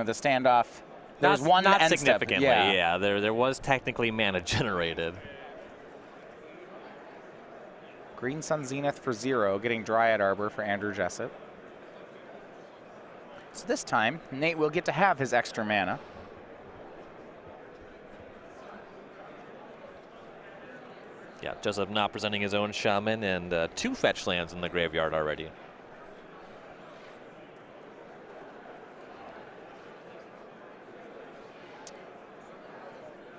the standoff. There's one not end significantly. step. Yeah, there was technically mana generated. Green Sun Zenith for 0, getting Dryad Arbor for Andrew Jessup. So this time, Nate will get to have his extra mana. Yeah, Jessup not presenting his own Shaman, and 2 fetch lands in the graveyard already.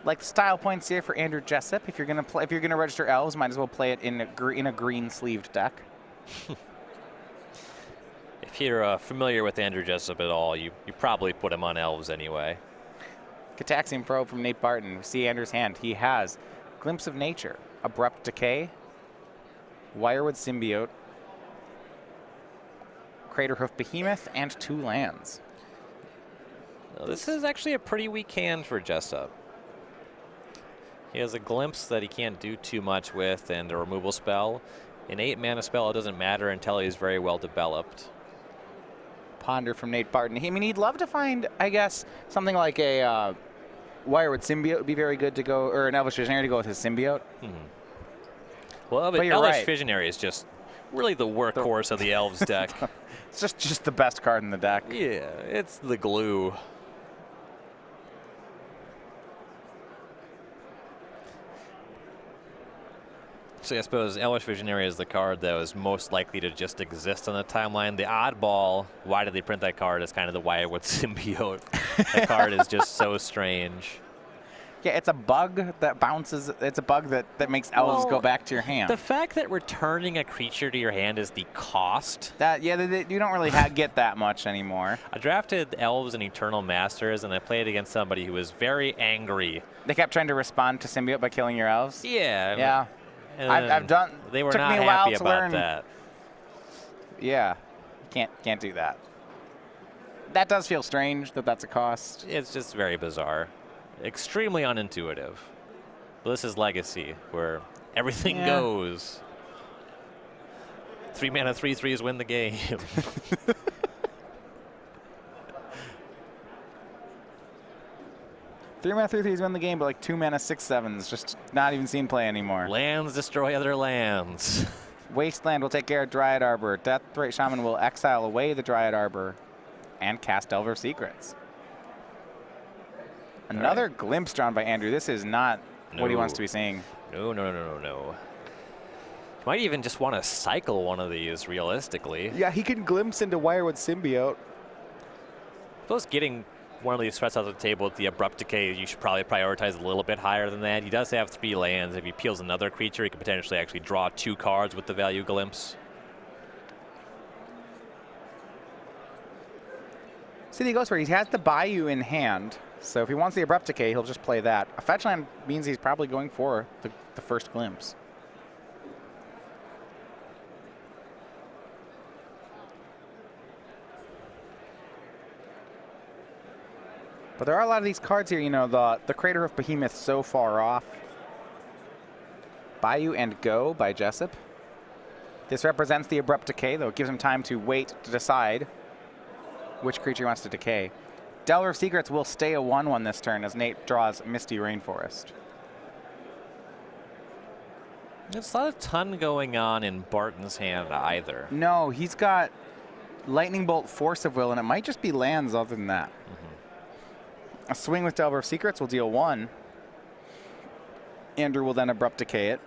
Like the style points here for Andrew Jessup. If you're gonna register elves, might as well play it in a green sleeved deck. If you're familiar with Andrew Jessup at all, you probably put him on elves anyway. Cataxian Probe from Nate Barton. We see Andrew's hand. He has Glimpse of Nature, Abrupt Decay, Wirewood Symbiote, Craterhoof Behemoth, and 2 lands. Now, this is actually a pretty weak hand for Jessup. He has a Glimpse that he can't do too much with, and a removal spell. An 8 mana spell, it doesn't matter until he's very well developed. Ponder from Nate Barton. I mean, he'd love to find, I guess, something like a Wirewood Symbiote would be very good to go, or an Elvish Visionary to go with his Symbiote. Well, Elvish Visionary is just really the workhorse of the Elves deck. It's just the best card in the deck. Yeah, it's the glue. So I suppose Elvish Visionary is the card that was most likely to just exist on the timeline. The oddball, why did they print that card, is kind of the Wirewood Symbiote. That card is just so strange. Yeah, it's a bug that bounces. It's a bug that makes elves go back to your hand. The fact that returning a creature to your hand is the cost. You don't really get that much anymore. I drafted elves and Eternal Masters, and I played against somebody who was very angry. They kept trying to respond to Symbiote by killing your elves? Yeah. Yeah. I've done. They were took not me a while happy to about learn. that. Yeah, can't do that. That does feel strange that that's a cost. It's just very bizarre, extremely unintuitive. But this is Legacy, where everything goes. 3 mana 3/3s win the game. 3 mana 3/3s win the game, but like 2 mana 6/7s just not even seen play anymore. Lands destroy other lands. Wasteland will take care of Dryad Arbor. Deathrite Shaman will exile away the Dryad Arbor and cast Delver Secrets. Another glimpse drawn by Andrew. This is not what he wants to be seeing. No. You might even just want to cycle one of these, realistically. Yeah, he can glimpse into Wirewood Symbiote. Suppose getting one of these threats out of the table with the Abrupt Decay, you should probably prioritize a little bit higher than that. He does have 3 lands. If he peels another creature, he could potentially actually draw 2 cards with the value Glimpse. See, he goes for it. He has the Bayou in hand, so if he wants the Abrupt Decay, he'll just play that. A fetch land means he's probably going for the first Glimpse. But there are a lot of these cards here, you know, the Craterhoof Behemoth so far off. Bayou and Go by Jessup. This represents the Abrupt Decay, though it gives him time to wait to decide which creature he wants to decay. Delver of Secrets will stay a 1/1 this turn as Nate draws Misty Rainforest. There's not a ton going on in Barton's hand either. No, he's got Lightning Bolt, Force of Will, and it might just be lands other than that. A swing with Delver of Secrets will deal 1. Andrew will then Abrupt Decay it.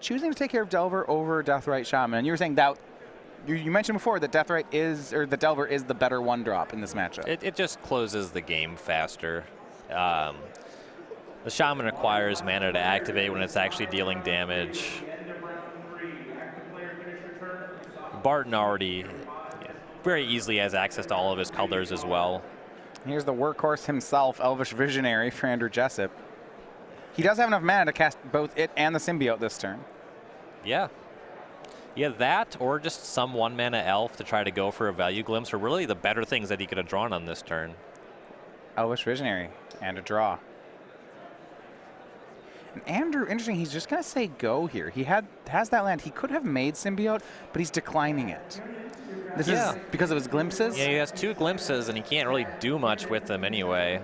Choosing to take care of Delver over Deathrite Shaman. And you were saying that you mentioned before that Deathrite is, or the Delver is the better 1-drop in this matchup. It just closes the game faster. The Shaman requires mana to activate when it's actually dealing damage. Barton already very easily has access to all of his colors as well. Here's the workhorse himself, Elvish Visionary for Andrew Jessup. He does have enough mana to cast both it and the Symbiote this turn. Yeah. Yeah, that or just some 1-mana elf to try to go for a value Glimpse are really the better things that he could have drawn on this turn. Elvish Visionary and a draw. And Andrew, interesting, he's just going to say go here. He has that land. He could have made Symbiote, but he's declining it. This is because of his glimpses? Yeah, he has 2 glimpses, and he can't really do much with them anyway.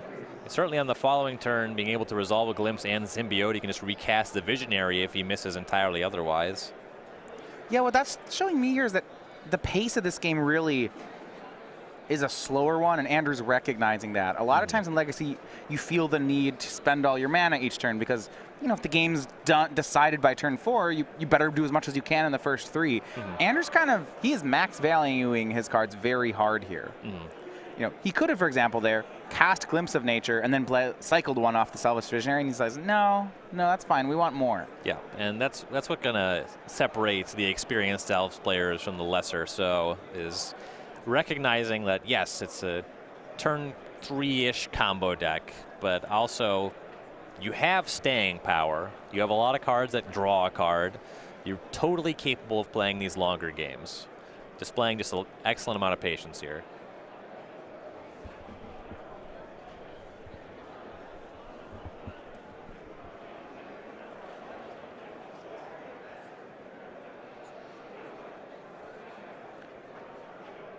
Certainly on the following turn, being able to resolve a glimpse and symbiote, he can just recast the visionary if he misses entirely otherwise. Yeah, what that's showing me here is that the pace of this game really is a slower one, and Andrew's recognizing that. A lot of times in Legacy, you feel the need to spend all your mana each turn because, you know, if the game's decided by turn 4, you better do as much as you can in the first 3. Andrew's he is max valuing his cards very hard here. You know, he could have, for example, there cast Glimpse of Nature and then cycled one off the Selfish Visionary, and he says, no, that's fine. We want more. Yeah, and that's what gonna separate the experienced Elves players from the lesser. So is recognizing that yes, it's a turn 3-ish combo deck, but also you have staying power. You have a lot of cards that draw a card. You're totally capable of playing these longer games, displaying just an excellent amount of patience here.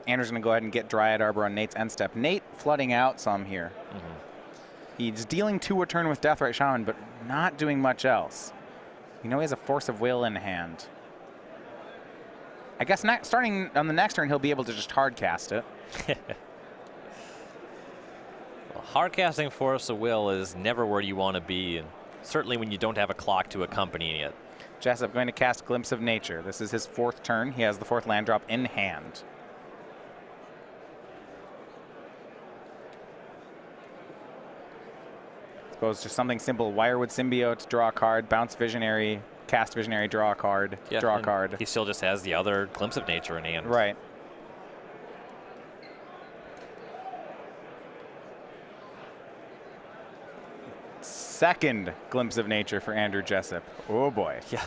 Andrew's going to go ahead and get Dryad Arbor on Nate's end step. Nate flooding out some here. He's dealing 2 a turn with Deathrite Shaman, but not doing much else. You know he has a Force of Will in hand. I guess starting on the next turn, he'll be able to just hard cast it. Well, hard casting Force of Will is never where you want to be, and certainly when you don't have a clock to accompany it. Jessup going to cast Glimpse of Nature. This is his 4th turn. He has the 4th land drop in hand. Suppose just something simple. Wirewood Symbiote, draw a card, bounce Visionary, cast Visionary, draw a card, draw a card. He still just has the other Glimpse of Nature in hand. Right. Second Glimpse of Nature for Andrew Jessup. Oh boy. Yeah.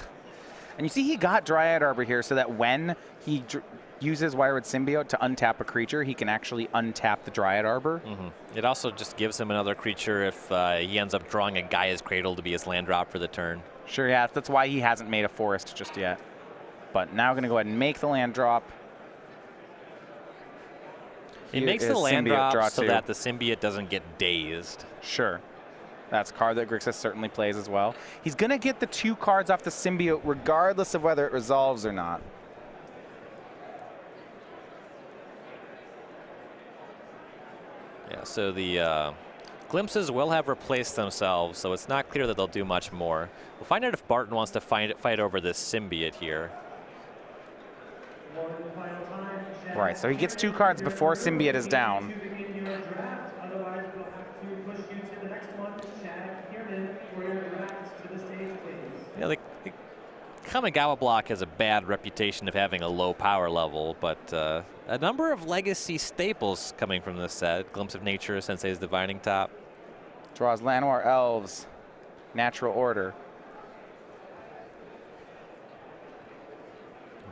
And you see he got Dryad Arbor here so that when he uses Wirewood Symbiote to untap a creature, he can actually untap the Dryad Arbor. It also just gives him another creature if he ends up drawing a Gaia's Cradle to be his land drop for the turn. Sure, yeah, that's why he hasn't made a forest just yet. But now going to go ahead and make the land drop. He makes the land drop so that the symbiote doesn't get dazed. Sure. That's a card that Grixis certainly plays as well. He's going to get the 2 cards off the symbiote regardless of whether it resolves or not. Yeah, so the glimpses will have replaced themselves, so it's not clear that they'll do much more. We'll find out if Barton wants to fight over this symbiote here. Right, so he gets 2 cards before symbiote is down. Yeah, the Kamigawa block has a bad reputation of having a low power level, but a number of legacy staples coming from this set. Glimpse of Nature, Sensei's Divining Top. Draws Llanowar Elves, Natural Order.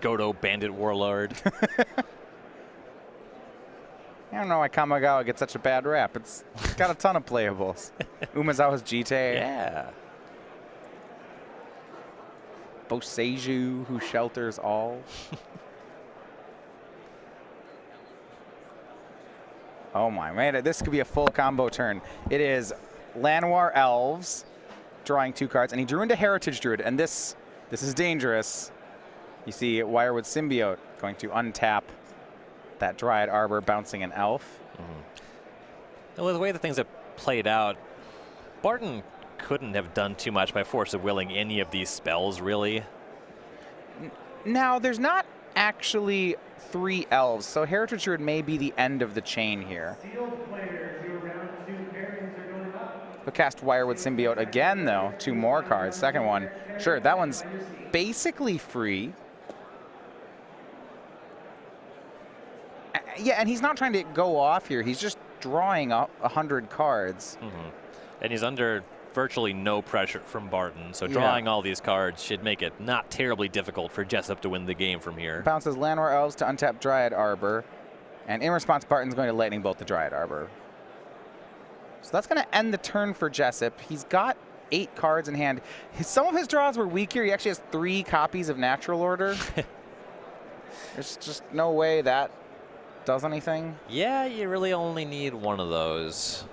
Godo Bandit Warlord. I don't know why Kamigawa gets such a bad rap. It's got a ton of playables. Umezawa's Jite. Yeah. Boseiju, who shelters all. Oh my man, this could be a full combo turn. It is Llanowar Elves, drawing 2 cards, and he drew into Heritage Druid, and this is dangerous. You see Wirewood Symbiote going to untap that Dryad Arbor, bouncing an elf. Well, the way the things have played out, Barton couldn't have done too much by force of willing any of these spells, really. Now, there's not actually 3 elves, so Heritage Druid may be the end of the chain here. We'll cast Wirewood Symbiote again, though. 2 more cards. Second one. Sure, that one's basically free. Yeah, and he's not trying to go off here. He's just drawing 100 cards. And he's under virtually no pressure from Barton, so drawing all these cards should make it not terribly difficult for Jessup to win the game from here. Bounces Llanowar Elves to untap Dryad Arbor, and in response, Barton's going to Lightning Bolt the Dryad Arbor. So that's going to end the turn for Jessup. He's got 8 cards in hand. Some of his draws were weak here. He actually has 3 copies of Natural Order. There's just no way that does anything. Yeah, you really only need one of those.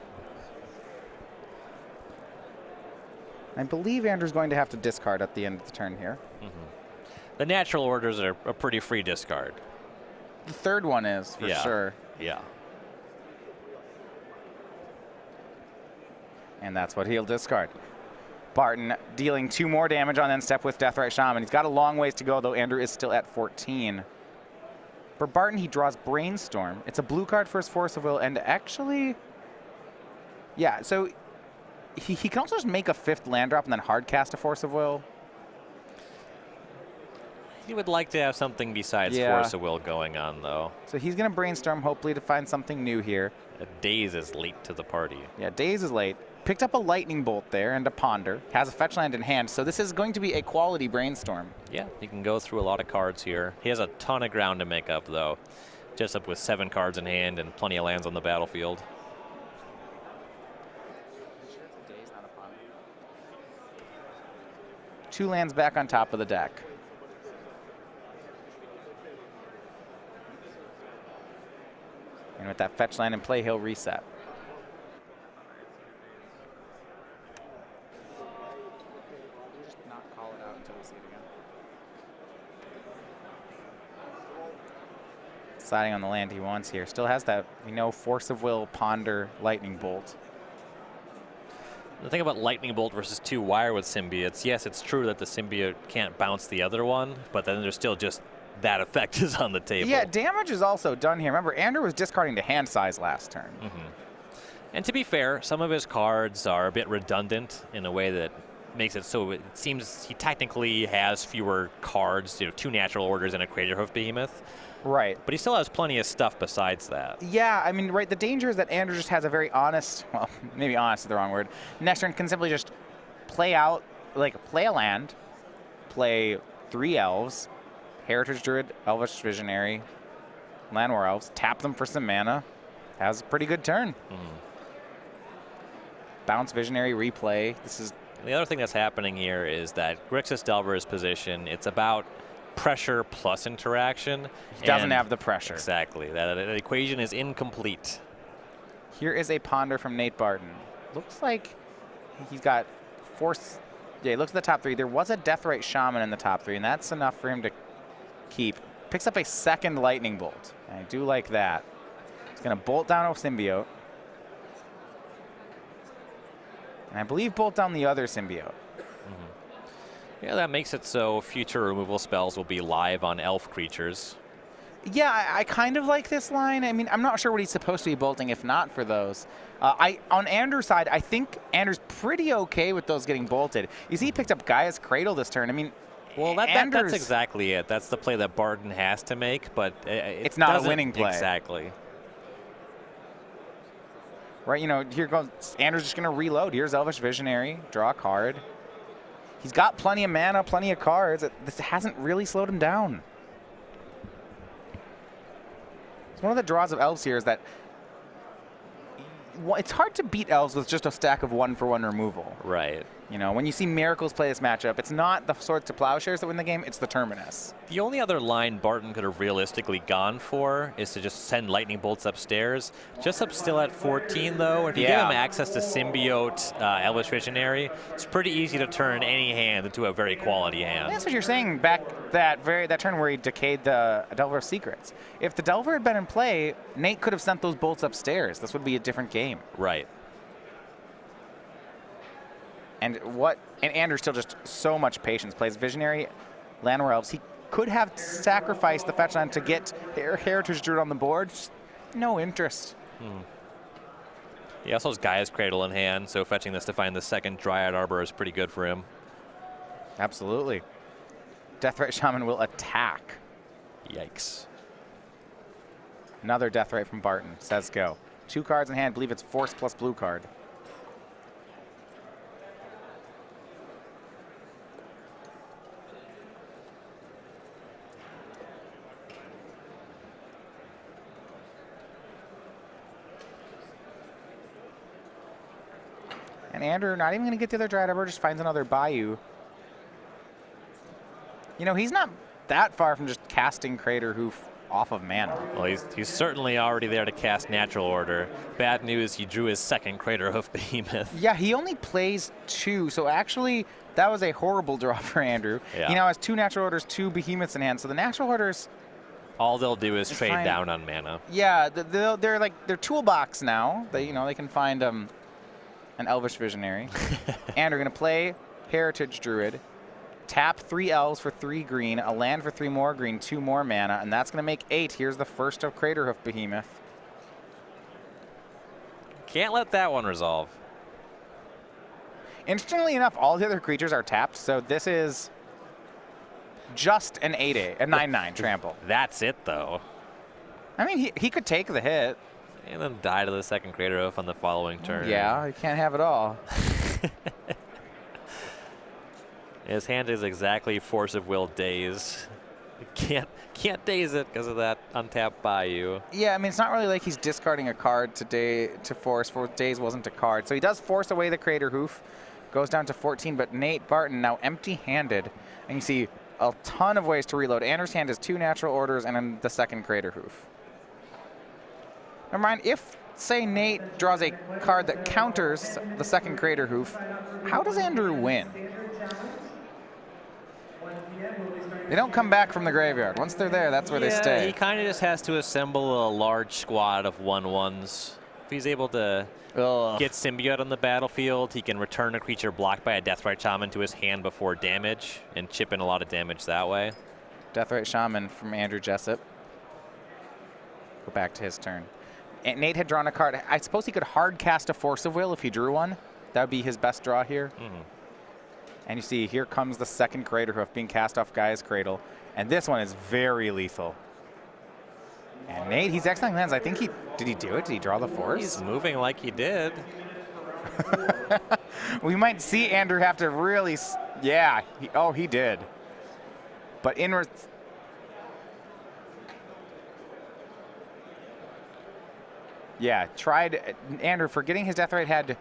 I believe Andrew's going to have to discard at the end of the turn here. The natural orders are a pretty free discard. The third one is, for sure. Yeah. And that's what he'll discard. Barton dealing 2 more damage on end step with Deathrite Shaman. He's got a long ways to go, though Andrew is still at 14. For Barton, he draws Brainstorm. It's a blue card for his Force of Will, and actually, yeah, so he can also just make a 5th land drop and then hard cast a Force of Will. He would like to have something besides Force of Will going on, though. So he's going to Brainstorm, hopefully to find something new here. Daze is late to the party. Yeah, Daze is late. Picked up a Lightning Bolt there and a Ponder. Has a fetch land in hand, so this is going to be a quality Brainstorm. Yeah, he can go through a lot of cards here. He has a ton of ground to make up, though. Jessup with 7 cards in hand and plenty of lands on the battlefield. Two lands back on top of the deck. And with that fetch land in play, he'll reset. Deciding on the land he wants here. Still has that, we know, Force of Will, Ponder, Lightning Bolt. The thing about Lightning Bolt versus 2 Wirewood Symbiotes, yes, it's true that the Symbiote can't bounce the other one, but then there's still just that effect is on the table. Yeah, damage is also done here. Remember, Andrew was discarding to hand size last turn. And to be fair, some of his cards are a bit redundant in a way that makes it so it seems he technically has fewer cards, 2 natural orders and a Craterhoof Behemoth. Right. But he still has plenty of stuff besides that. Yeah, I mean, right, the danger is that Andrew just has a very honest, well, maybe honest is the wrong word. Next turn can simply just play out, like, play a land, play 3 elves, Heritage Druid, Elvish Visionary, Land War Elves, tap them for some mana, has a pretty good turn. Bounce Visionary, replay. This is... The other thing that's happening here is that Grixis Delver's position, it's about pressure plus interaction. He doesn't have the pressure. Exactly. That equation is incomplete. Here is a Ponder from Nate Barton. Looks like he's got Force. Yeah, he looks at the top 3. There was a Deathrite Shaman in the top 3, and that's enough for him to keep. Picks up a 2nd Lightning Bolt. And I do like that. He's going to bolt down a Symbiote. And I believe bolt down the other Symbiote. Yeah, that makes it so future removal spells will be live on elf creatures. Yeah, I kind of like this line. I mean, I'm not sure what he's supposed to be bolting if not for those. On Andrew's side, I think Andrew's pretty okay with those getting bolted. You see he picked up Gaia's Cradle this turn. I mean, well, that's exactly it. That's the play that Barton has to make, but it's not a winning play. Exactly. Right, here goes, Andrew's just going to reload. Here's Elvish Visionary, draw a card. He's got plenty of mana, plenty of cards. This hasn't really slowed him down. One of the draws of elves here is that it's hard to beat elves with just a stack of 1-for-1 removal. Right. When you see Miracles play this matchup, it's not the Swords to Plowshares that win the game, it's the Terminus. The only other line Barton could have realistically gone for is to just send Lightning Bolts upstairs. Jessup's still at 14, though. If you give him access to Symbiote, Elvish Visionary, it's pretty easy to turn any hand into a very quality hand. That's what you're saying back that turn where he decayed the Delver of Secrets. If the Delver had been in play, Nate could have sent those bolts upstairs. This would be a different game. Right. And Andrew still just so much patience. Plays Visionary, Land War Elves. He could have sacrificed the fetch land to get Heritage Druid on the board. Just no interest. He also has Gaia's Cradle in hand, so fetching this to find the 2nd Dryad Arbor is pretty good for him. Absolutely. Deathrite Shaman will attack. Yikes. Another Deathrite from Barton. Says go. 2 cards in hand. I believe it's Force plus blue card. And Andrew not even going to get the other Dryad Arbor, just finds another Bayou. He's not that far from just casting Craterhoof off of mana. Well, he's certainly already there to cast Natural Order. Bad news, he drew his second Crater Hoof Behemoth. Yeah, he only plays 2, so actually that was a horrible draw for Andrew. Yeah. He now has 2 Natural Orders, 2 Behemoths in hand, so the Natural Orders... All they'll do is trade fine. down on mana. Yeah, they're like their toolbox now. They they can find an Elvish Visionary. And we're gonna play Heritage Druid, tap 3 elves for 3 green, a land for 3 more green, 2 more mana, and that's gonna make 8. Here's the first of Craterhoof Behemoth. Can't let that one resolve. Interestingly enough, all the other creatures are tapped, so this is just an 8/8, a 9/9 trample. That's it, though. I mean, he could take the hit. And then die to the second Crater Hoof on the following turn. Yeah, you can't have it all. His hand is exactly Force of Will Daze. Can't daze it because of that untapped Bayou. Yeah, I mean, it's not really like he's discarding a card to force. Daze wasn't a card. So he does force away the Crater Hoof. Goes down to 14, but Nate Barton now empty-handed. And you see a ton of ways to reload. Andrew's hand has 2 Natural Orders and then the second Crater Hoof. Never mind, if, say, Nate draws a card that counters the second Crater Hoof, how does Andrew win? They don't come back from the graveyard. Once they're there, that's where they stay. He kind of just has to assemble a large squad of 1/1s. If he's able to get Symbiote on the battlefield, he can return a creature blocked by a Deathrite Shaman to his hand before damage and chip in a lot of damage that way. Deathrite Shaman from Andrew Jessup. Go back to his turn. And Nate had drawn a card. I suppose he could hard cast a Force of Will if he drew one. That would be his best draw here. And you see, here comes the second Crater Hoof being cast off Gaia's Cradle. And this one is very lethal. And Nate, he's exiling lands. I think did he do it? Did he draw the Force? He's moving like he did. We might see Andrew have to really, yeah. He did. But yeah, Andrew, forgetting his Deathrite had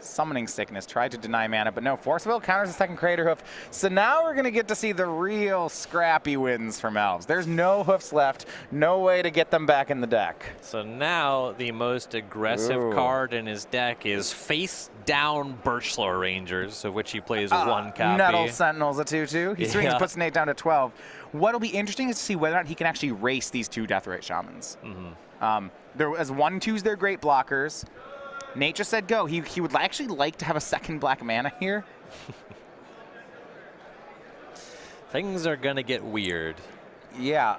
Summoning Sickness, tried to deny mana, but no, Force of Will counters the second Crater Hoof. So now we're going to get to see the real scrappy wins from Elves. There's no hoofs left, no way to get them back in the deck. So now the most aggressive card in his deck is Face Down Birchlow Rangers, of which he plays 1 copy. Nettle Sentinels, a 2/2. He swings, puts Nate down to 12. What'll be interesting is to see whether or not he can actually race these 2 Deathrite Shamans. As 1/2s, they're great blockers. Nate just said go. He would actually like to have a second black mana here. Things are going to get weird. Yeah.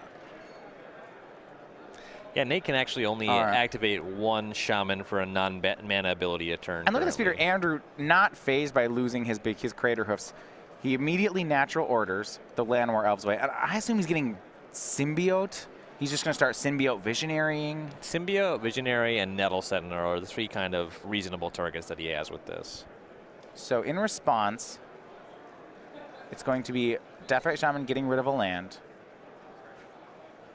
Yeah, Nate can actually only activate 1 Shaman for a non-mana ability a turn. And look at this, Peter. Andrew, not phased by losing his Crater Hoofs. He immediately Natural Orders the Llanowar Elves way. I assume he's getting Symbiote. He's just going to start Symbiote Visionarying. Symbiote, Visionary, and Nettle Sentinel are the 3 kind of reasonable targets that he has with this. So in response, it's going to be Deathrite Shaman getting rid of a land.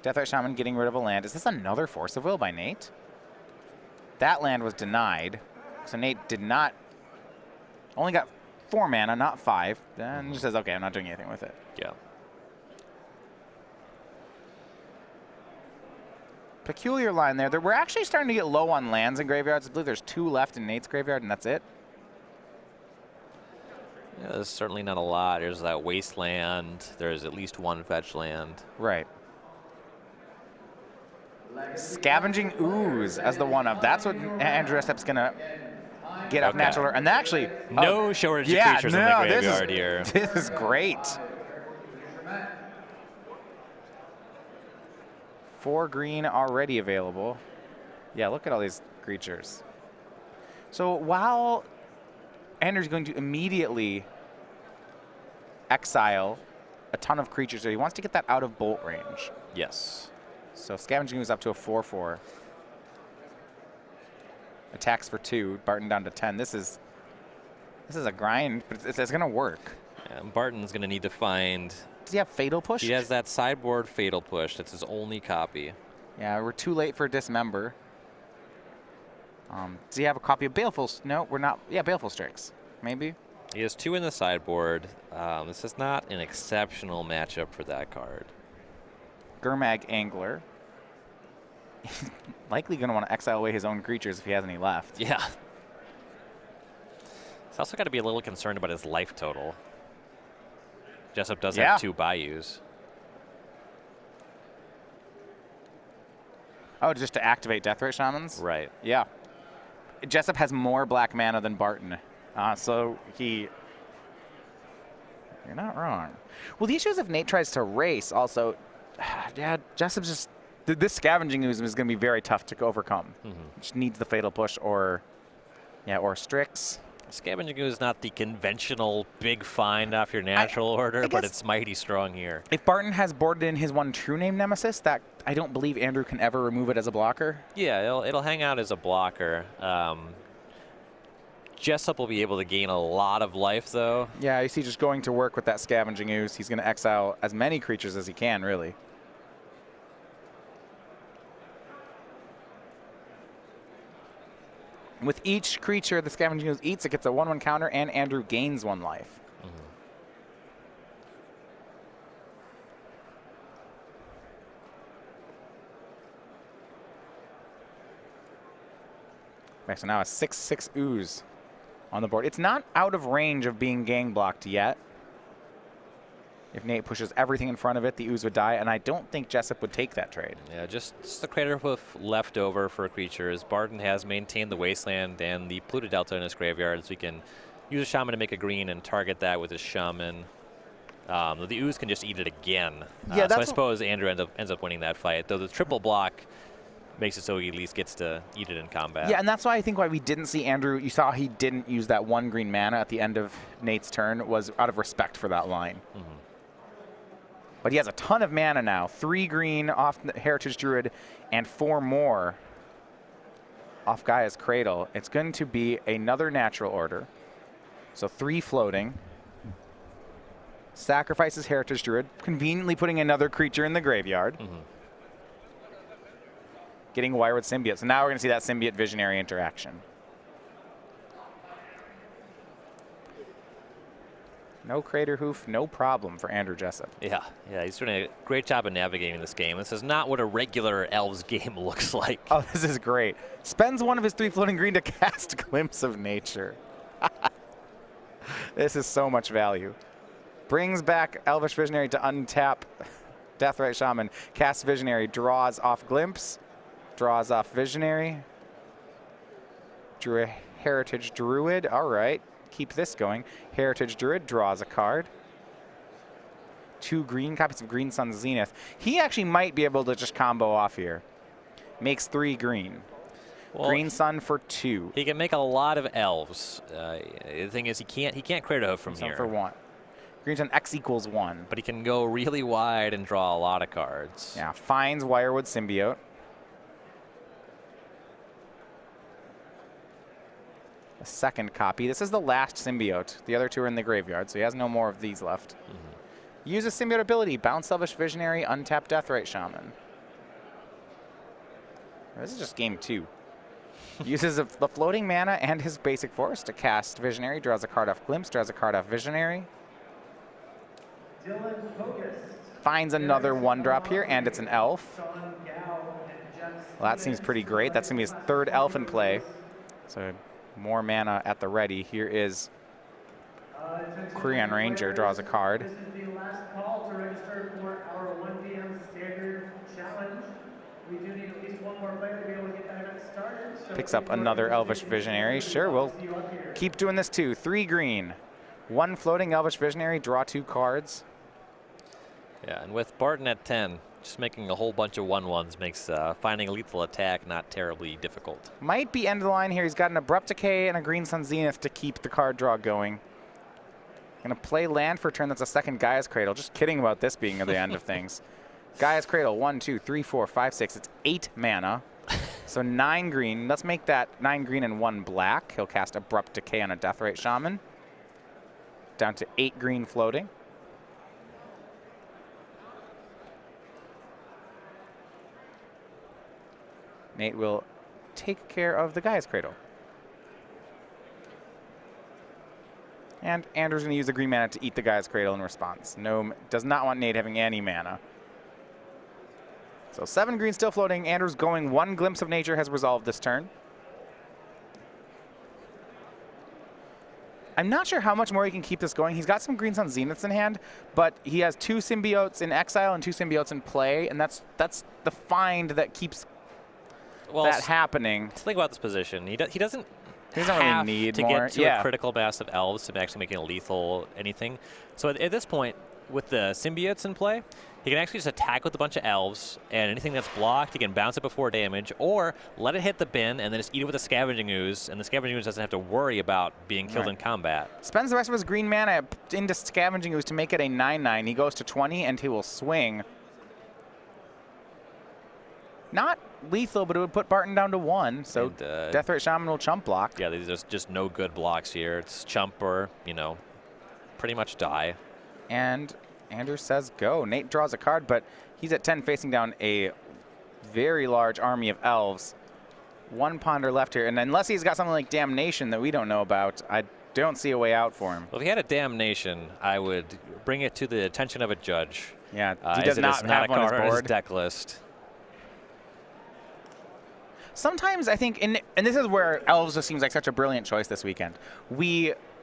Deathrite Shaman getting rid of a land. Is this another Force of Will by Nate? That land was denied. So Nate did not, only got 4 mana, not 5. Then he says, okay, I'm not doing anything with it. Yeah. Peculiar line there. We're actually starting to get low on lands in graveyards. I believe there's 2 left in Nate's graveyard, and that's it. Yeah, there's certainly not a lot. There's that Wasteland. There's at least 1 fetch land. Right. Scavenging Ooze as the 1-up. That's what Andrew Jessup's going to get off Natural. And actually, no shortage of creatures in the graveyard here. This is great. 4 green already available. Yeah, look at all these creatures. So while Andrew's going to immediately exile a ton of creatures, so he wants to get that out of bolt range. Yes. So Scavenging is up to a 4/4. Attacks for 2. Barton down to 10. This is a grind, but it's going to work. And Barton's going to need to find. Does he have Fatal Push? He has that sideboard Fatal Push. That's his only copy. Yeah, we're too late for Dismember. Does he have a copy of Baleful? No, we're not. Yeah, Baleful Strix. Maybe. He has 2 in the sideboard. This is not an exceptional matchup for that card. Gurmag Angler. He's likely going to want to exile away his own creatures if he has any left. Yeah. He's also got to be a little concerned about his life total. Jessup does have 2 Bayous. Oh, just to activate Deathray Shamans? Right. Yeah. Jessup has more black mana than Barton. So he... You're not wrong. Well, the issue is if Nate tries to race also... Yeah, Jessup's just... This Scavenging Ooze is going to be very tough to overcome. Just needs the Fatal Push or... Yeah, or Strix. Scavenging Ooze is not the conventional big find off your natural order, but it's mighty strong here. If Barton has boarded in his one True Name Nemesis, that I don't believe Andrew can ever remove it as a blocker. Yeah, it'll hang out as a blocker. Jessup will be able to gain a lot of life, though. Yeah, you see just going to work with that Scavenging Ooze. He's going to exile as many creatures as he can, really. With each creature the Scavenging Ooze eats, it gets a 1/1 counter, and Andrew gains 1 life. Okay, so now a 6/6 Ooze on the board. It's not out of range of being gang blocked yet. If Nate pushes everything in front of it, the Ooze would die, and I don't think Jessup would take that trade. Yeah, just the Crater Hoof left over for creatures. Barton has maintained the Wasteland and the Polluted Delta in his graveyard, so he can use a Shaman to make a green and target that with his Shaman. The Ooze can just eat it again. Yeah, so I suppose Andrew ends up winning that fight, though the triple block makes it so he at least gets to eat it in combat. Yeah, and that's why I think why we didn't see Andrew. You saw he didn't use that 1 green mana at the end of Nate's turn was out of respect for that line. But he has a ton of mana now. 3 green off the Heritage Druid and 4 more off Gaia's Cradle. It's going to be another natural order. So 3 floating. Sacrifices Heritage Druid, conveniently putting another creature in the graveyard. Getting Wirewood Symbiote. So now we're going to see that Symbiote Visionary interaction. No Crater Hoof, no problem for Andrew Jessup. Yeah, he's doing a great job of navigating this game. This is not what a regular Elves game looks like. Oh, this is great. Spends 1 of his 3 floating green to cast Glimpse of Nature. This is so much value. Brings back Elvish Visionary to untap Deathrite Shaman. Casts Visionary, draws off Glimpse, draws off Visionary. Drew a Heritage Druid, all right. Keep this going. Heritage Druid draws a card. 2 green copies of Green Sun Zenith. He actually might be able to just combo off here. Makes 3 green. Well, Green Sun for 2. He can make a lot of elves. The thing is, he can't Crater Hoof from here. For 1. Green Sun X equals 1. But he can go really wide and draw a lot of cards. Yeah, finds Wirewood Symbiote. A 2nd copy. This is the last Symbiote. The other 2 are in the graveyard, so he has no more of these left. Use a Symbiote ability. Bounce Elvish Visionary, untap Deathrite Shaman. This is just game 2. Uses the floating mana and his basic force to cast Visionary. Draws a card off Glimpse, draws a card off Visionary. Finds another 1-drop here, and it's an elf. Well, that seems pretty great. That's going to be his 3rd elf in play. So more mana at the ready. Here is Quirion Ranger, draws a card. This is the last call to register for our 1 p.m. standard challenge. We do need at least 1 more player to be able to get that event started. So picks up another Elvish Visionary. Sure, we'll keep doing this too. 3 green. 1 floating Elvish Visionary, draw 2 cards. Yeah, and with Barton at 10, just making a whole bunch of 1/1s makes finding a lethal attack not terribly difficult. Might be end of the line here. He's got an Abrupt Decay and a Green Sun Zenith to keep the card draw going. Gonna play land for a turn. That's a 2nd Gaia's Cradle. Just kidding about this being at the end of things. Gaia's Cradle, 1, 2, 3, 4, 5, 6. It's 8 mana. So 9 green. Let's make that 9 green and 1 black. He'll cast Abrupt Decay on a Deathrite Shaman. Down to 8 green floating. Nate will take care of the Gaia's Cradle. And Andrew's going to use the green mana to eat the Gaia's Cradle in response. No, does not want Nate having any mana. So 7 green still floating. Andrew's going. 1 Glimpse of Nature has resolved this turn. I'm not sure how much more he can keep this going. He's got some greens on Zeniths in hand, but he has 2 Symbiotes in exile and 2 Symbiotes in play, and that's the find that keeps that happening. Think about this position. He doesn't really have need to more. get to a critical mass of elves to actually make it lethal anything. So at this point, with the Symbiotes in play, he can actually just attack with a bunch of elves, and anything that's blocked, he can bounce it before damage, or let it hit the bin and then just eat it with a Scavenging Ooze, and the Scavenging Ooze doesn't have to worry about being killed in combat. Spends the rest of his green mana into Scavenging Ooze to make it a 9/9. He goes to 20, and he will swing. Not lethal, but it would put Barton down to 1, so Deathrite Shaman will chump block. Yeah, there's just no good blocks here. It's chump or, pretty much die. And Andrew says go. Nate draws a card, but he's at 10 facing down a very large army of elves. 1 ponder left here, and unless he's got something like Damnation that we don't know about, I don't see a way out for him. Well, if he had a Damnation, I would bring it to the attention of a judge. Yeah, he does not have on his his board. deck list. Sometimes I think, and this is where elves just seems like such a brilliant choice this weekend.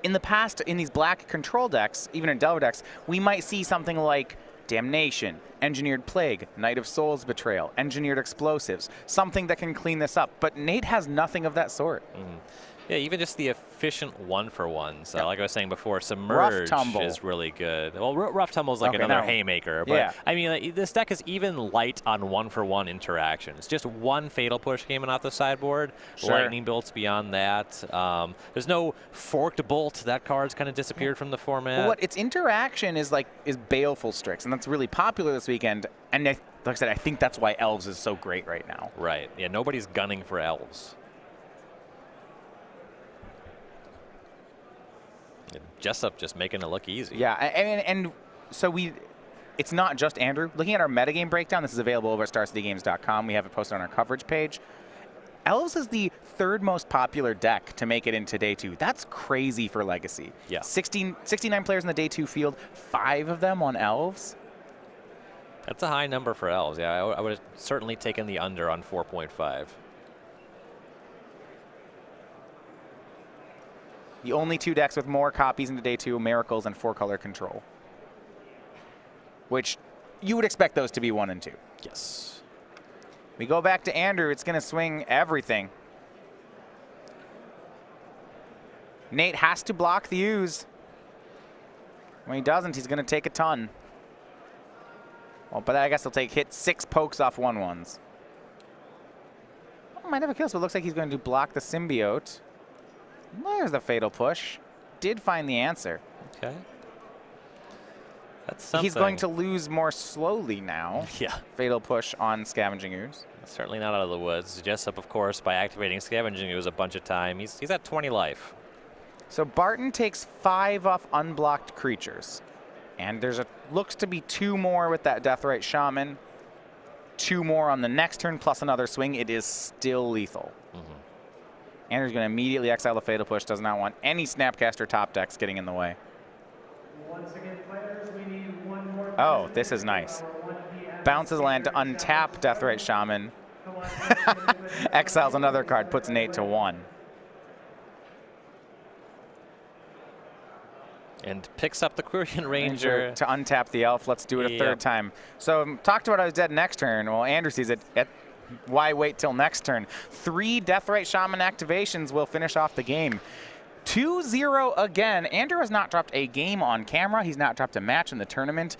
In the past, in these black control decks, even in Delver decks, we might see something like Damnation, Engineered Plague, Night of Souls Betrayal, Engineered Explosives, something that can clean this up. But Nate has nothing of that sort. Yeah, even just the efficient 1-for-1s. Like I was saying before, Submerge is really good. Well, Rough Tumble is like another Haymaker. But I mean, this deck is even light on 1-for-1 interactions. Just 1 Fatal Push came off the sideboard. Lightning Bolts beyond that. There's no Forked Bolt. That card's kind of disappeared from the format. Well, its interaction is Baleful Strix, and that's really popular this weekend. And like I said, I think that's why Elves is so great right now. Right. Yeah, nobody's gunning for Elves. Jessup just making it look easy. Yeah, and so it's not just Andrew. Looking at our metagame breakdown, this is available over at StarCityGames.com. We have it posted on our coverage page. Elves is the 3rd most popular deck to make it into Day 2. That's crazy for Legacy. Yeah. 69 players in the Day 2 field, 5 of them on Elves. That's a high number for Elves. Yeah, I would have certainly taken the under on 4.5. The only 2 decks with more copies into Day 2, Miracles and 4-color Control. Which you would expect those to be 1 and 2. Yes. We go back to Andrew. It's going to swing everything. Nate has to block the ooze. When he doesn't, he's going to take a ton. Well, but I guess he'll hit 6 pokes off 1/1s. Oh, might have a kill, so it looks like he's going to block the Symbiote. There's the Fatal Push. Did find the answer. Okay. That's something. He's going to lose more slowly now. Yeah. Fatal Push on Scavenging Ooze. Certainly not out of the woods. Jessup, of course, by activating Scavenging Ooze a bunch of time, he's at 20 life. So Barton takes 5 off unblocked creatures. And looks to be 2 more with that Deathrite Shaman. 2 more on the next turn, plus another swing. It is still lethal. Andrew's going to immediately exile the Fatal Push. Does not want any Snapcaster top decks getting in the way. Once again, players, we need 1 more. Oh, this is nice. Bounces land to untap Deathrite Shaman. Exiles another card, puts Nate to 1. And picks up the Quirion Ranger. To untap the elf. Let's do it a 3rd time. So talked about I was dead next turn. Well, Andrew sees it. Why wait till next turn? 3 Deathrite Shaman activations will finish off the game. 2-0 again. Andrew has not dropped a game on camera. He's not dropped a match in the tournament.